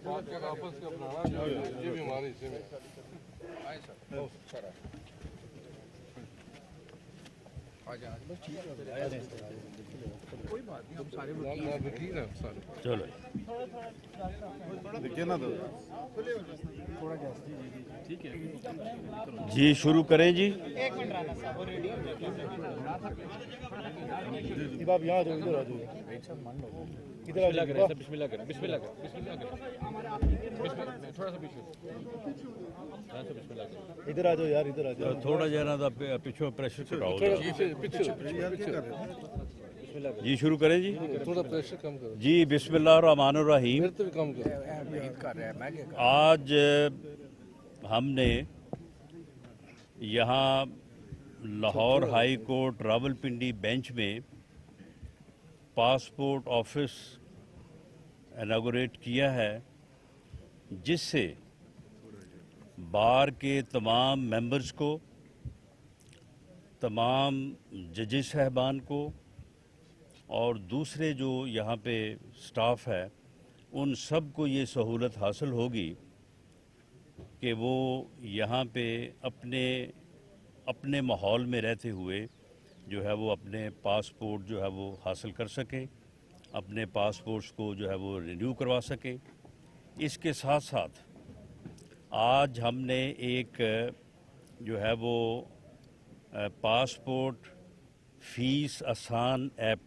आपस का बनाना ये भी हमारे हिस्से में कोई बात नहीं, हम सारे ठीक है सारे। चलो देखिए ना, ठीक है जी, शुरू करें जी। आप यहाँ आ जाओ, इधर आ जाओ, इधर आ जाओ, बिस्मिल्लाह करें, बिस्मिल्लाह करें, बिस्मिल्लाह करें, थोड़ा सा पीछे, बिस्मिल्लाह करें, इधर आ जाओ यार, इधर आ जाओ। थोड़ा जरा दा पिछो प्रेशर घटाओ। पीछे जी शुरू करें जी। थोड़ा प्रेशर कम करो जी बिस्मिल्लाहिर्रहमानिर्रहीम। मेरे तो भी कम करो। आज हमने यहाँ Lahore high court Rawalpindi bench में पासपोर्ट ऑफिस इनॉग्रेट किया है, जिससे बार के तमाम मेंबर्स को, तमाम जजेस साहबान को और दूसरे जो यहाँ पे स्टाफ है उन सब को ये सहूलत हासिल होगी कि वो यहाँ पे अपने माहौल में रहते हुए जो है वो अपने पासपोर्ट जो है वो हासिल कर सकें, अपने पासपोर्ट्स को जो है वो रिन्यू करवा सकें। इसके साथ साथ आज हमने एक जो है वो पासपोर्ट फीस आसान ऐप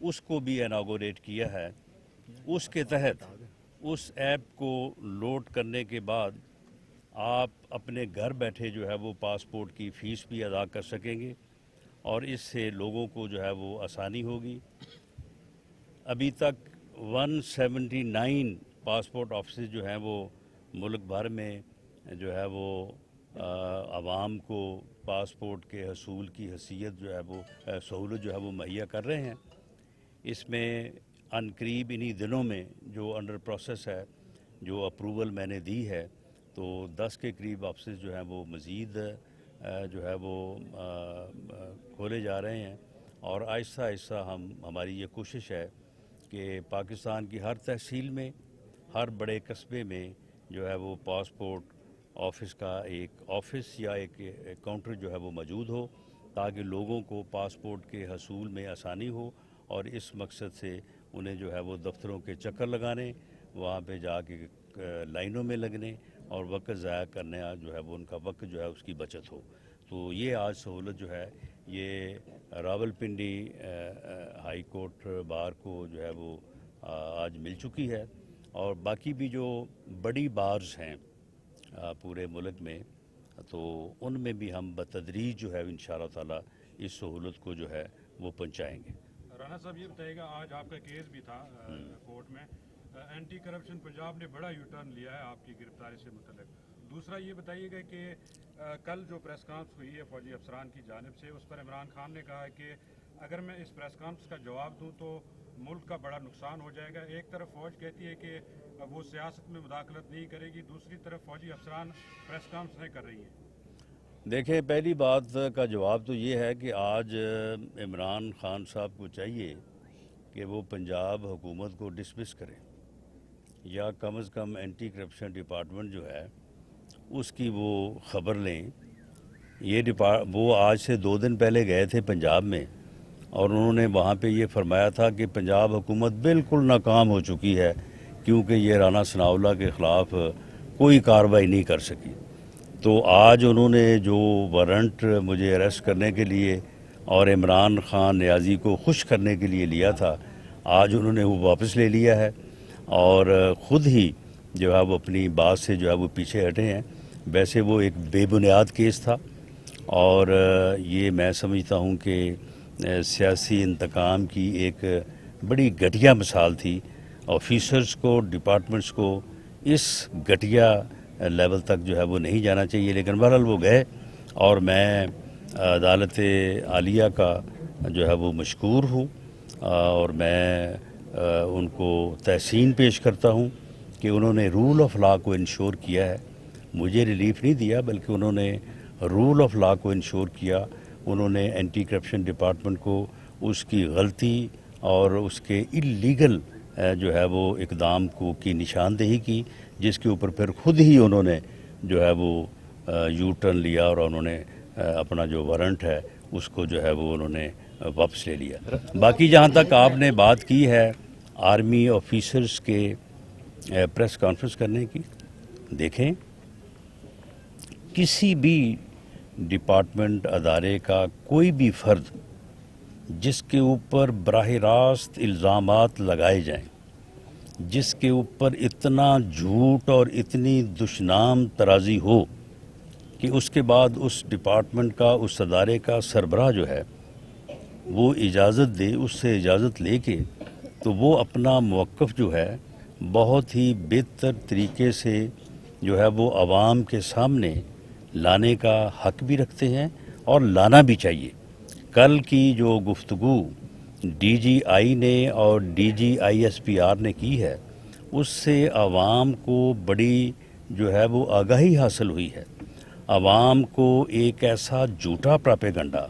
उसको भी इनॉग्रेट किया है। उसके तहत उस ऐप को लोड करने के बाद आप अपने घर बैठे जो है वो पासपोर्ट की फ़ीस भी अदा कर सकेंगे और इससे लोगों को जो है वो आसानी होगी। अभी तक 179 पासपोर्ट ऑफिस जो हैं वो मुल्क भर में जो है वो आवाम को पासपोर्ट के हसूल की हैसियत जो है वो सहूलत जो है वो मुहैया कर रहे हैं। इसमें अनकरीब इन्हीं दिनों में जो अंडर प्रोसेस है, जो अप्रूवल मैंने दी है, तो 10 के करीब ऑफिस जो हैं वो मज़ीद जो है वो खोले जा रहे हैं और आहिस्ता आहिस्ता हमारी ये कोशिश है कि पाकिस्तान की हर तहसील में, हर बड़े कस्बे में जो है वो पासपोर्ट ऑफिस का एक ऑफिस या एक काउंटर जो है वो मौजूद हो, ताकि लोगों को पासपोर्ट के हसूल में आसानी हो और इस मकसद से उन्हें जो है वो दफ्तरों के चक्कर लगाने, वहाँ पे जाके लाइनों में लगने और वक्त ज़ाया करने जो है वो उनका वक्त जो है उसकी बचत हो। तो ये आज सहूलत जो है ये रावलपिंडी हाई कोर्ट बार को जो है वो आज मिल चुकी है और बाकी भी जो बड़ी बार्स हैं पूरे मुल्क में, तो उनमें भी हम बतदरीज जो है इंशाअल्लाह ताला इस सहूलत को जो है वो पहुँचाएँगे। राना साहब ये बताइएगा, आज आपका केस भी था कोर्ट में, एंटी करप्शन पंजाब ने बड़ा यू टर्न लिया है आपकी गिरफ्तारी से मुतल्लिक। दूसरा ये बताइएगा कि कल जो प्रेस कॉन्फ्रेंस हुई है फौजी अफसरान की जानिब से, उस पर इमरान खान ने कहा है कि अगर मैं इस प्रेस कॉन्फ्रेंस का जवाब दूं तो मुल्क का बड़ा नुकसान हो जाएगा। एक तरफ फौज कहती है कि वो सियासत में मुदाखलत नहीं करेगी, दूसरी तरफ फौजी अफसरान प्रेस कॉन्फ्रेंस कर रही हैं। देखें, पहली बात का जवाब तो ये है कि आज इमरान खान साहब को चाहिए कि वो पंजाब हुकूमत को डिसमिस करें या कम से कम एंटी करप्शन डिपार्टमेंट जो है उसकी वो ख़बर लें। वो आज से 2 दिन पहले गए थे पंजाब में और उन्होंने वहाँ पे ये फरमाया था कि पंजाब हुकूमत बिल्कुल नाकाम हो चुकी है क्योंकि ये राना सनाउल्लाह के ख़िलाफ़ कोई कार्रवाई नहीं कर सकी। तो आज उन्होंने जो वारंट मुझे अरेस्ट करने के लिए और इमरान खान नियाज़ी को खुश करने के लिए लिया था, आज उन्होंने वो वापस ले लिया है और ख़ुद ही जो है वो अपनी बात से जो है वो पीछे हटे हैं। वैसे वो एक बेबुनियाद केस था और ये मैं समझता हूँ कि सियासी इंतकाम की एक बड़ी घटिया मिसाल थी। ऑफिसर्स को, डिपार्टमेंट्स को इस घटिया लेवल तक जो है वो नहीं जाना चाहिए, लेकिन बहरहाल वो गए और मैं अदालत आलिया का जो है वो मशकूर हूँ और मैं उनको तहसीन पेश करता हूँ कि उन्होंने रूल ऑफ लॉ को इंश्योर किया है। मुझे रिलीफ नहीं दिया बल्कि उन्होंने रूल ऑफ लॉ को इंश्योर किया। उन्होंने एंटी करप्शन डिपार्टमेंट को उसकी गलती और उसके इलीगल جو ہے وہ اقدام کی نشاندہی کی، جس کے اوپر پھر خود ہی انہوں نے جو ہے وہ یو ٹرن لیا اور انہوں نے اپنا جو وارنٹ ہے اس کو جو ہے وہ انہوں نے واپس لے لیا۔ باقی جہاں تک آپ نے بات کی ہے آرمی آفیسرز کے پریس کانفرنس کرنے کی، دیکھیں کسی بھی ڈپارٹمنٹ ادارے کا کوئی بھی فرد جس کے اوپر براہ راست الزامات لگائے جائیں، جس کے اوپر اتنا جھوٹ اور اتنی دشنام ترازی ہو کہ اس کے بعد اس ڈپارٹمنٹ کا، اس ادارے کا سربراہ جو ہے وہ اجازت دے، اس سے اجازت لے کے تو وہ اپنا موقف جو ہے بہت ہی بہتر طریقے سے جو ہے وہ عوام کے سامنے لانے کا حق بھی رکھتے ہیں اور لانا بھی چاہیے۔ کل کی جو گفتگو ڈی جی آئی نے اور D G I S P R نے کی ہے، اس سے عوام کو بڑی جو ہے وہ آگاہی حاصل ہوئی ہے۔ عوام کو ایک ایسا جھوٹا پراپیگنڈا،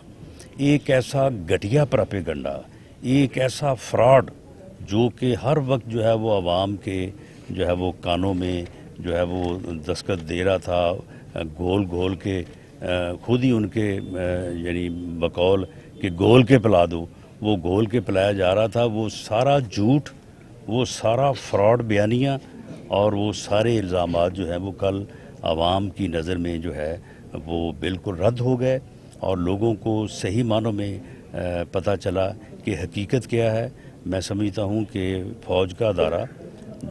ایک ایسا گھٹیا پراپیگنڈا، ایک ایسا فراڈ جو کہ ہر وقت جو ہے وہ عوام کے جو ہے وہ کانوں میں جو ہے وہ دستخط دے رہا تھا، گول گول کے خود ہی ان کے یعنی بقول کہ گول کے پلا دو، وہ گول کے پلایا جا رہا تھا، وہ سارا جھوٹ، وہ سارا فراڈ بیانیہ اور وہ سارے الزامات جو ہیں وہ کل عوام کی نظر میں جو ہے وہ بالکل رد ہو گئے اور لوگوں کو صحیح معنوں میں پتہ چلا کہ حقیقت کیا ہے۔ میں سمجھتا ہوں کہ فوج کا ادارہ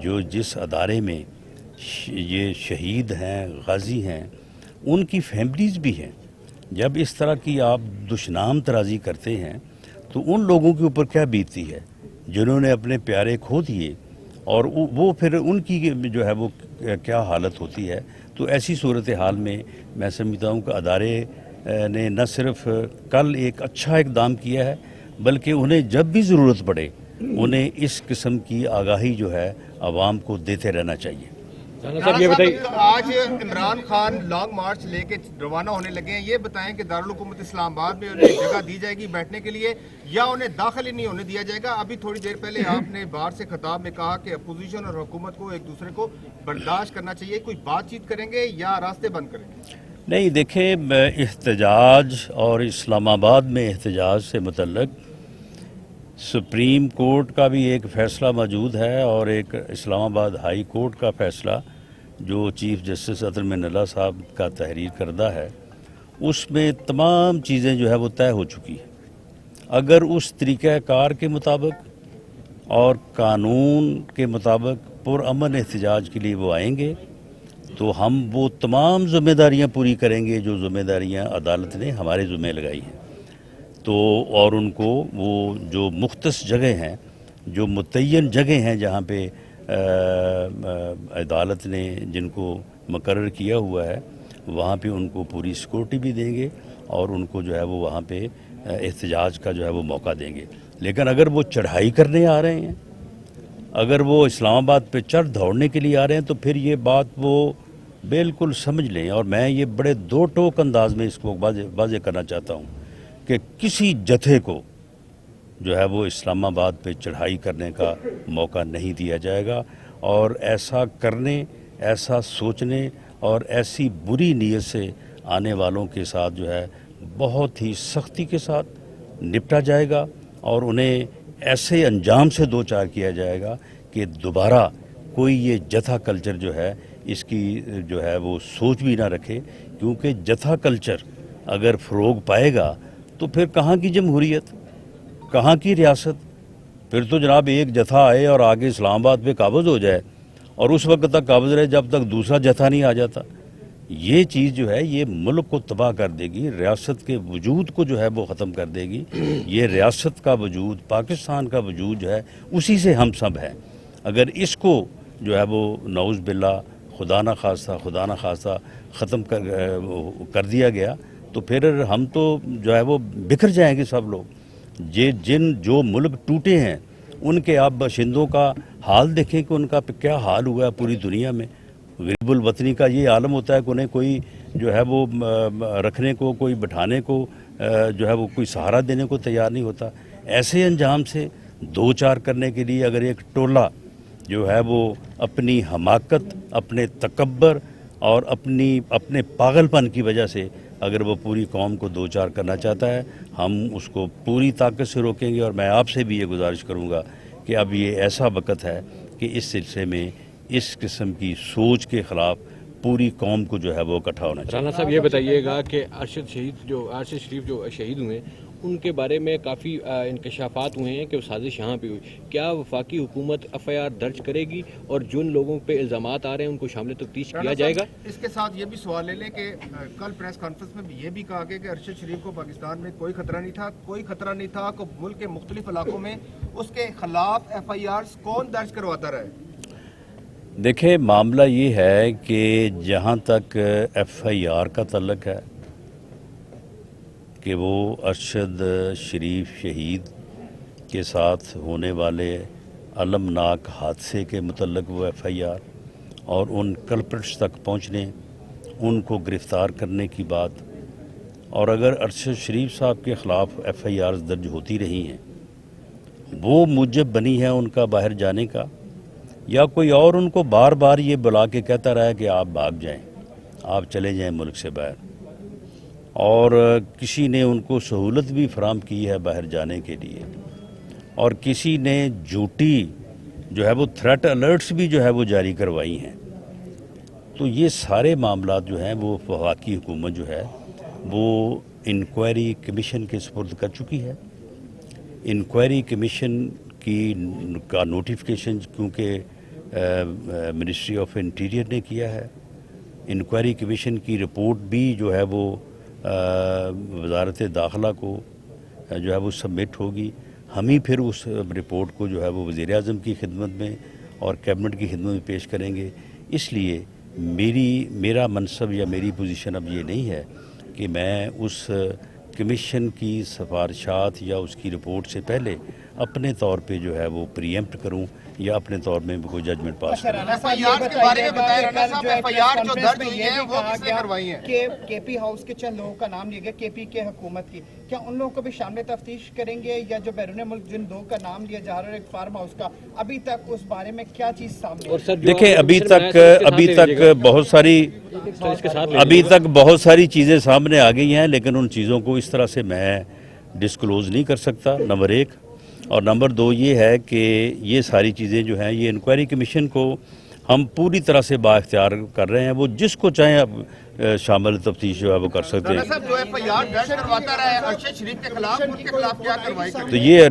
جو جس ادارے میں یہ شہید ہیں، غازی ہیں، ان کی فیملیز بھی ہیں، جب اس طرح کی آپ دشنام ترازی کرتے ہیں تو ان لوگوں کے اوپر کیا بیتتی ہے جنہوں نے اپنے پیارے کھو دیے، اور وہ پھر ان کی جو ہے وہ کیا حالت ہوتی ہے۔ تو ایسی صورتحال میں سمجھتا ہوں کہ ادارے نے نہ صرف کل ایک اچھا اقدام کیا ہے، بلکہ انہیں جب بھی ضرورت پڑے انہیں اس قسم کی آگاہی جو ہے عوام کو دیتے رہنا چاہیے۔ صاحب یہ بتائیے، آج عمران خان لانگ مارچ لے کے روانہ ہونے لگے ہیں، یہ بتائیں کہ دارالحکومت اسلام آباد میں انہیں جگہ دی جائے گی بیٹھنے کے لیے یا انہیں داخل ہی نہیں ہونے دیا جائے گا؟ ابھی تھوڑی دیر پہلے آپ نے باہر سے خطاب میں کہا کہ اپوزیشن اور حکومت کو ایک دوسرے کو برداشت کرنا چاہیے، کوئی بات چیت کریں گے یا راستے بند کریں گے؟ نہیں، دیکھیں احتجاج اور اسلام آباد میں احتجاج سے متعلق سپریم کورٹ کا بھی ایک فیصلہ موجود ہے اور ایک اسلام آباد ہائی کورٹ کا فیصلہ جو چیف جسٹس عطر من اللہ صاحب کا تحریر کردہ ہے، اس میں تمام چیزیں جو ہے وہ طے ہو چکی ہیں۔ اگر اس طریقہ کار کے مطابق اور قانون کے مطابق پرامن احتجاج کے لیے وہ آئیں گے تو ہم وہ تمام ذمہ داریاں پوری کریں گے جو ذمہ داریاں عدالت نے ہمارے ذمہ لگائی ہیں، تو اور ان کو وہ جو مختص جگہ ہیں، جو متعین جگہ ہیں جہاں پہ عدالت نے جن کو مقرر کیا ہوا ہے، وہاں پہ ان کو پوری سیکورٹی بھی دیں گے اور ان کو جو ہے وہ وہاں پہ احتجاج کا جو ہے وہ موقع دیں گے۔ لیکن اگر وہ چڑھائی کرنے آ رہے ہیں، اگر وہ اسلام آباد پہ چڑھ دوڑنے کے لیے آ رہے ہیں تو پھر یہ بات وہ بالکل سمجھ لیں، اور میں یہ بڑے دو ٹوک انداز میں اس کو واضح کرنا چاہتا ہوں کہ کسی جتھے کو جو ہے وہ اسلام آباد پہ چڑھائی کرنے کا موقع نہیں دیا جائے گا، اور ایسا کرنے، ایسا سوچنے اور ایسی بری نیت سے آنے والوں کے ساتھ جو ہے بہت ہی سختی کے ساتھ نپٹا جائے گا اور انہیں ایسے انجام سے دو چار کیا جائے گا کہ دوبارہ کوئی یہ جتھا کلچر جو ہے اس کی جو ہے وہ سوچ بھی نہ رکھے، کیونکہ جتھا کلچر اگر فروغ پائے گا تو پھر کہاں کی جمہوریت، کہاں کی ریاست؟ پھر تو جناب ایک جتھا آئے اور آگے اسلام آباد پہ قابض ہو جائے اور اس وقت تک قابض رہے جب تک دوسرا جتھا نہیں آ جاتا۔ یہ چیز جو ہے یہ ملک کو تباہ کر دے گی، ریاست کے وجود کو جو ہے وہ ختم کر دے گی۔ یہ ریاست کا وجود، پاکستان کا وجود جو ہے اسی سے ہم سب ہیں۔ اگر اس کو جو ہے وہ نعوذ باللہ خدا نہ خواستہ ختم کر دیا گیا تو پھر ہم تو جو ہے وہ بکھر جائیں گے سب لوگ۔ جو ملک ٹوٹے ہیں ان کے آپ باشندوں کا حال دیکھیں کہ ان کا کیا حال ہوا ہے پوری دنیا میں۔ غریب الوطنی کا یہ عالم ہوتا ہے کہ انہیں کوئی جو ہے وہ رکھنے کو، کوئی بٹھانے کو جو ہے وہ کوئی سہارا دینے کو تیار نہیں ہوتا۔ ایسے انجام سے दो चार करने के लिए अगर एक टोला जो है वो अपनी हमाकत, अपने तकब्बर और अपने पागलपन की वजह से अगर वो पूरी कौम को दो चार करना चाहता है, हम उसको पूरी ताकत से रोकेंगे। और मैं आपसे भी ये गुजारिश करूँगा कि अब ये ऐसा वक्त है कि इस सिलसिले में इस किस्म की सोच के ख़िलाफ़ पूरी कौम को जो है वो इकट्ठा होना चाहिए। राना साहब ये बताइएगा कि अरशद शरीफ जो शहीद हुए उनके बारे में काफ़ी इंकशाफात हुए हैं कि वो साजिश यहाँ पे हुई। क्या वफाकी हुकूमत FIR दर्ज करेगी और जिन लोगों पे इल्ज़ामात आ रहे हैं उनको शामिल तफ्तीश किया जाएगा? इसके साथ ये भी सवाल ले लें कि कल प्रेस कॉन्फ्रेंस में भी ये भी कहा गया कि अरशद शरीफ को पाकिस्तान में कोई खतरा नहीं था कि मुल्क के मुख्तलिफ इलाकों में उसके खिलाफ FIR कौन दर्ज करवाता रहे। देखिए, मामला ये है कि जहाँ तक FIR का तल्लक है कि वो अरशद शरीफ शहीद के साथ होने वाले अलमनाक हादसे के मुतल्लक वो FIR और उन कल्प्रिट्स तक पहुँचने, उनको गिरफ़्तार करने की बात, और अगर अरशद शरीफ साहब के ख़िलाफ़ FIR दर्ज होती रही हैं, वो मूजब बनी है उनका बाहर जाने का, या कोई और उनको बार बार ये बुला के कहता रहा है कि आप भाग जाएं, आप चले जाएं मुल्क से बाहर, और किसी ने उनको सहूलत भी फराम की है बाहर जाने के लिए, और किसी ने झूठी जो है वो थ्रेट अलर्ट्स भी जो है वो जारी करवाई हैं, तो ये सारे मामलात जो हैं वो वफाकी हुकूमत जो है वो इंक्वायरी कमीशन के सुपुर्द कर चुकी है। इंक्वायरी कमीशन का नोटिफिकेशन क्योंकि मिनिस्ट्री ऑफ इंटीरियर ने किया है, इंक्वायरी कमीशन की रिपोर्ट भी जो है वो वजारत दाखिला को जो है वो सबमिट होगी। हम ही फिर उस रिपोर्ट को जो है वो वज़ीर आज़म की खिदमत में और कैबिनेट की खिदमत में पेश करेंगे। इसलिए मेरा मनसब या मेरी पोजीशन अब ये नहीं है कि मैं उस कमीशन की सिफारिशात या उसकी रिपोर्ट से पहले अपने तौर पे जो है वो प्रीएम्प्ट करूं या अपने तौर में कोई जजमेंट पास करूं। FIR के बारे में बताएं राना साहब, FIR जो दर्ज हुई है वो किसने करवाई है? KP हाउस के चंद लोगों का नाम लिया गया, KP के हुकूमत की, क्या उन लोगों को भी शामिल तफ्तीश करेंगे, या जो बैरून मुल्क जिन दो का नाम लिया जा रहा है एक फार्म हाउस का, अभी तक उस बारे में क्या चीज़ सामने? देखिए, अभी तक बहुत सारी चीज़ें सामने आ गई हैं, लेकिन उन चीज़ों को इस तरह से मैं डिस्क्लोज़ नहीं कर सकता, नंबर एक। और नंबर दो ये है कि ये सारी चीज़ें जो हैं ये इंक्वायरी कमीशन को हम पूरी तरह से बाइख्तियार कर रहे हैं, वो जिसको चाहें अब शामिल तफ्तीश जो है वो कर सकते हैं। जो FIR दर्ज करवाता रहा है अरशद शरीफ के खिलाफ, उनके खिलाफ क्या कार्रवाई करेंगे? तो ये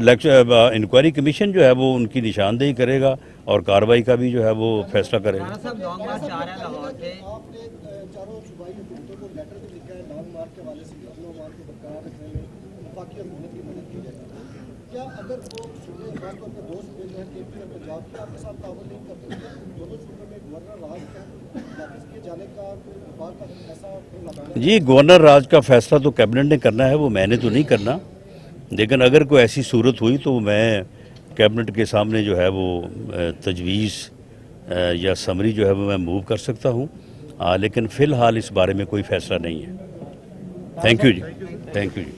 इंक्वायरी कमीशन जो है वो उनकी निशानदेही करेगा और कार्रवाई का भी जो है वो फैसला करेगा। क्या अगर वो सूबे खासतौर पर दो सूबे जो हैं KP और पंजाब की आपके साथ ताउन नहीं करते, दोनों सूबों में गवर्नर राज का वापस किए जाने का व्यापार का ऐसा लगाना? जी, गवर्नर राज का फैसला तो कैबिनेट ने करना है, वो मैंने तो नहीं करना, लेकिन अगर कोई ऐसी सूरत हुई तो मैं कैबिनेट के सामने जो है वो तजवीज़ या समरी जो है वो मैं मूव कर सकता हूँ, लेकिन फ़िलहाल इस बारे में कोई फैसला नहीं है। थैंक यू जी, थैंक यू जी।